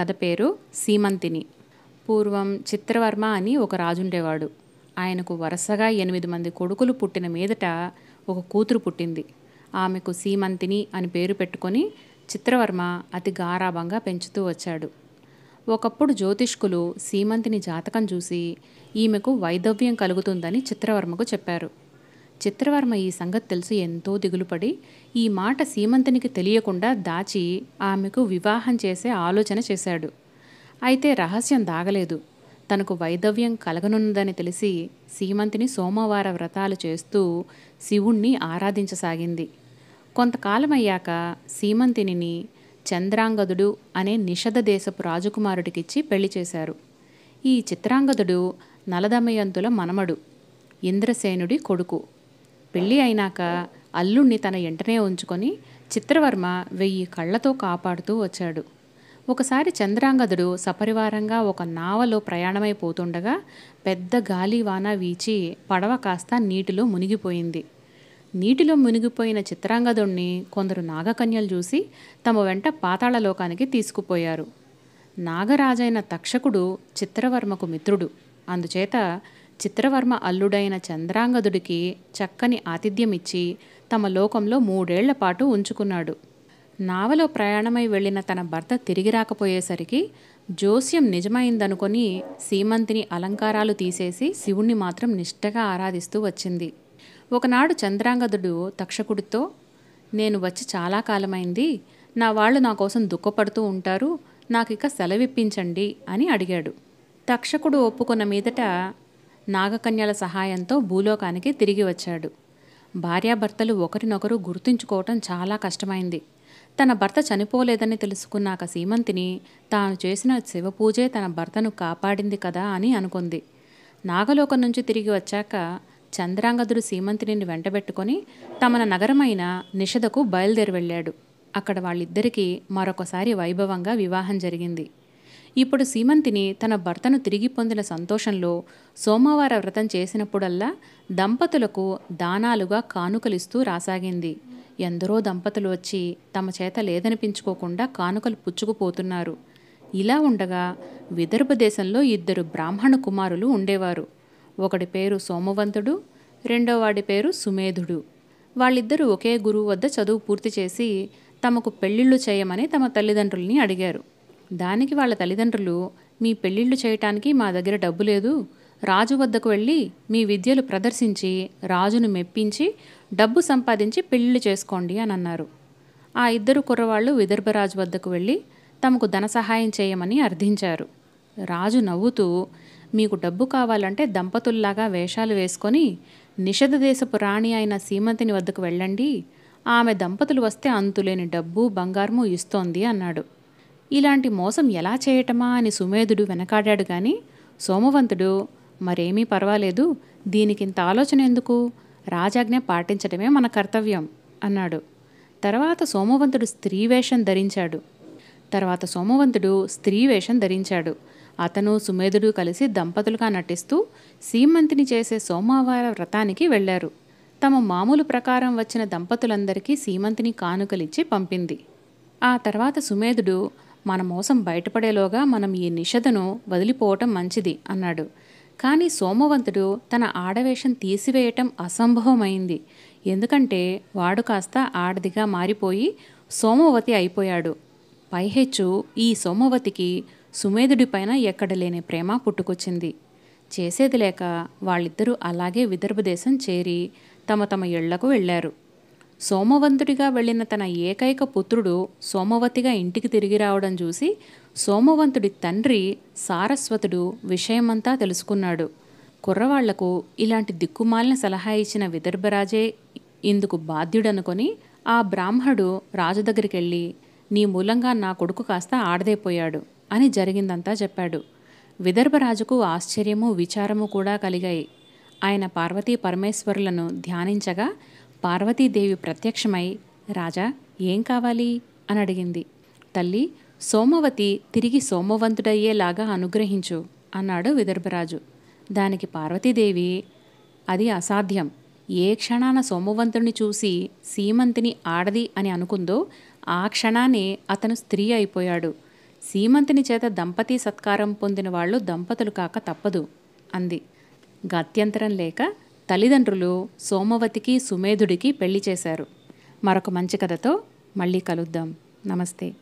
కథ పేరు సీమంతిని. పూర్వం చిత్రవర్మ అని ఒక రాజుండేవాడు. ఆయనకు వరుసగా 8 మంది కొడుకులు పుట్టిన మీదట ఒక కూతురు పుట్టింది. ఆమెకు సీమంతిని అని పేరు పెట్టుకొని చిత్రవర్మ అతి గారాబంగా పెంచుతూ వచ్చాడు. ఒకప్పుడు జ్యోతిష్కులు సీమంతిని జాతకం చూసి ఈమెకు వైధవ్యం కలుగుతుందని చిత్రవర్మకు చెప్పారు. చిత్రవర్మ ఈ సంగతి తెలిసి ఎంతో దిగులుపడి ఈ మాట సీమంతినికి తెలియకుండా దాచి ఆమెకు వివాహం చేసే ఆలోచన చేశాడు. అయితే రహస్యం దాగలేదు. తనకు వైధవ్యం కలగనున్నదని తెలిసి సీమంతిని సోమవార వ్రతాలు చేస్తూ శివుణ్ణి ఆరాధించసాగింది. కొంతకాలమయ్యాక సీమంతిని చంద్రాంగదుడు అనే నిషధ దేశపు రాజకుమారుడికిచ్చి పెళ్లి చేశారు. ఈ చిత్రాంగదుడు నలదమయంతుల మనమడు, ఇంద్రసేనుడి కొడుకు. పెళ్ళి అయినాక అల్లుణ్ణి తన ఎంటనే ఉంచుకొని చిత్రవర్మ 1000 కళ్ళతో కాపాడుతూ వచ్చాడు. ఒకసారి చంద్రాంగదుడు సపరివారంగా ఒక నావలో ప్రయాణమైపోతుండగా పెద్ద గాలివాన వీచి పడవ కాస్త నీటిలో మునిగిపోయింది. నీటిలో మునిగిపోయిన చిత్రాంగదుణ్ణి కొందరు నాగకన్యలు చూసి తమ వెంట పాతాళలోకానికి తీసుకుపోయారు. నాగరాజైన తక్షకుడు చిత్రవర్మకు మిత్రుడు. అందుచేత చిత్రవర్మ అల్లుడైన చంద్రాంగదుడికి చక్కని ఆతిథ్యమిచ్చి తమ లోకంలో 3 ఏళ్ల పాటు ఉంచుకున్నాడు. నావలో ప్రయాణమై వెళ్ళిన తన భర్త తిరిగి రాకపోయేసరికి జోస్యం నిజమైందనుకొని సీమంతిని అలంకారాలు తీసేసి శివుణ్ణి మాత్రం నిష్టగా ఆరాధిస్తూ వచ్చింది. ఒకనాడు చంద్రాంగదుడు తక్షకుడితో, నేను వచ్చి చాలా కాలమైంది, నా వాళ్ళు నా కోసం దుఃఖపడుతూ ఉంటారు, నాకిక సెలవిప్పించండి అని అడిగాడు. తక్షకుడు ఒప్పుకున్న మీదట నాగకన్యల సహాయంతో భూలోకానికి తిరిగి వచ్చాడు. భార్యాభర్తలు ఒకరినొకరు గుర్తుంచుకోవటం చాలా కష్టమైంది. తన భర్త చనిపోలేదని తెలుసుకున్నాక సీమంతిని తాను చేసిన శివపూజే తన భర్తను కాపాడింది కదా అని అనుకుంది. నాగలోకం నుంచి తిరిగి వచ్చాక చంద్రాంగదుడు సీమంతిని వెంటబెట్టుకొని తమ నగరమైన నిషధకు బయలుదేరి వెళ్ళాడు. అక్కడ వాళ్ళిద్దరికీ మరొకసారి వైభవంగా వివాహం జరిగింది. ఇప్పుడు సీమంతిని తన భర్తను తిరిగి పొందిన సంతోషంలో సోమవార వ్రతం చేసినప్పుడల్లా దంపతులకు దానాలుగా కానుకలిస్తూ రాసాగింది. ఎందరో దంపతులు వచ్చి తమ చేత లేదనిపించుకోకుండా కానుకలు పుచ్చుకుపోతున్నారు. ఇలా ఉండగా విదర్భ దేశంలో 2 బ్రాహ్మణ కుమారులు ఉండేవారు. ఒకడి పేరు సోమవంతుడు, రెండోవాడి పేరు సుమేధుడు. వాళ్ళిద్దరూ ఒకే గురువు వద్ద చదువు పూర్తి చేసి తమకు పెళ్లిళ్ళు చేయమని తమ తల్లిదండ్రుల్ని అడిగారు. దానికి వాళ్ళ తల్లిదండ్రులు, మీ పెళ్ళిళ్ళు చేయటానికి మా దగ్గర డబ్బు లేదు, రాజు వద్దకు వెళ్ళి మీ విద్యలు ప్రదర్శించి రాజును మెప్పించి డబ్బు సంపాదించి పెళ్ళిళ్ళు చేసుకోండి అని అన్నారు. ఆ 2 కుర్రవాళ్ళు విదర్భరాజు వద్దకు వెళ్ళి తమకు ధన సహాయం చేయమని అర్థించారు. రాజు నవ్వుతూ, మీకు డబ్బు కావాలంటే దంపతుల్లాగా వేషాలు వేసుకొని నిషధ దేశపు రాణి అయిన సీమంతిని వద్దకు వెళ్ళండి, ఆమె దంపతులు వస్తే అంతులేని డబ్బు బంగారము ఇస్తోంది అన్నాడు. ఇలాంటి మోసం ఎలా చేయటమా అని సుమేధుడు వెనకాడాడు కానీ సోమవంతుడు, మరేమీ పర్వాలేదు, దీనికింత ఆలోచన ఎందుకు, రాజాజ్ఞ పాటించడమే మన కర్తవ్యం అన్నాడు. తర్వాత సోమవంతుడు స్త్రీ వేషం ధరించాడు. అతను సుమేధుడు కలిసి దంపతులుగా నటిస్తూ సీమంతిని చేసే సోమవార వ్రతానికి వెళ్లారు. తమ మామూలు ప్రకారం వచ్చిన దంపతులందరికీ సీమంతిని కానుకలిచ్చి పంపింది. ఆ తర్వాత సుమేధుడు, మన మోసం బయటపడేలోగా మనం ఈ నిషధను వదిలిపోవటం మంచిది అన్నాడు. కానీ సోమవంతుడు తన ఆడవేషం తీసివేయటం అసంభవమైంది. ఎందుకంటే వాడు కాస్త ఆడదిగా మారిపోయి సోమవతి అయిపోయాడు. పైహెచ్చు ఈ సోమవతికి సుమేధుడిపైన ఎక్కడలేని ప్రేమ పుట్టుకొచ్చింది. చేసేది లేక వాళ్ళిద్దరూ అలాగే విదర్భ దేశం చేరి తమ తమ ఇళ్లకు వెళ్ళారు. సోమవంతుడిగా వెళ్ళిన తన ఏకైక పుత్రుడు సోమవతిగా ఇంటికి తిరిగి రావడం చూసి సోమవంతుడి తండ్రి సారస్వతుడు విషయమంతా తెలుసుకున్నాడు. కుర్రవాళ్లకు ఇలాంటి దిక్కుమాలిన సలహా ఇచ్చిన విదర్భరాజే ఇందుకు బాధ్యుడనుకొని ఆ బ్రాహ్మణుడు రాజు దగ్గరికి వెళ్ళి, నీ మూలంగా నా కొడుకు కాస్త ఆడదైపోయాడు అని జరిగిందంతా చెప్పాడు. విదర్భరాజుకు ఆశ్చర్యము విచారము కూడా కలిగాయి. ఆయన పార్వతీ పరమేశ్వరులను ధ్యానించగా పార్వతీదేవి ప్రత్యక్షమై, రాజా ఏం కావాలి అని అడిగింది. తల్లి, సోమవతి తిరిగి సోమవంతుడయ్యేలాగా అనుగ్రహించు అన్నాడు విదర్భరాజు. దానికి పార్వతీదేవి, అది అసాధ్యం, ఏ క్షణాన సోమవంతుడిని చూసి సీమంతిని ఆడది అని అనుకుందో ఆ క్షణానే అతను స్త్రీ అయిపోయాడు. సీమంతిని చేత దంపతి సత్కారం పొందిన వాళ్ళు దంపతులు కాక తప్పదు అంది. గత్యంతరం లేక తల్లిదండ్రులు సోమవతికి సుమేధుడికి పెళ్లి చేశారు. మరొక మంచి కథతో మళ్ళీ కలుద్దాం. నమస్తే.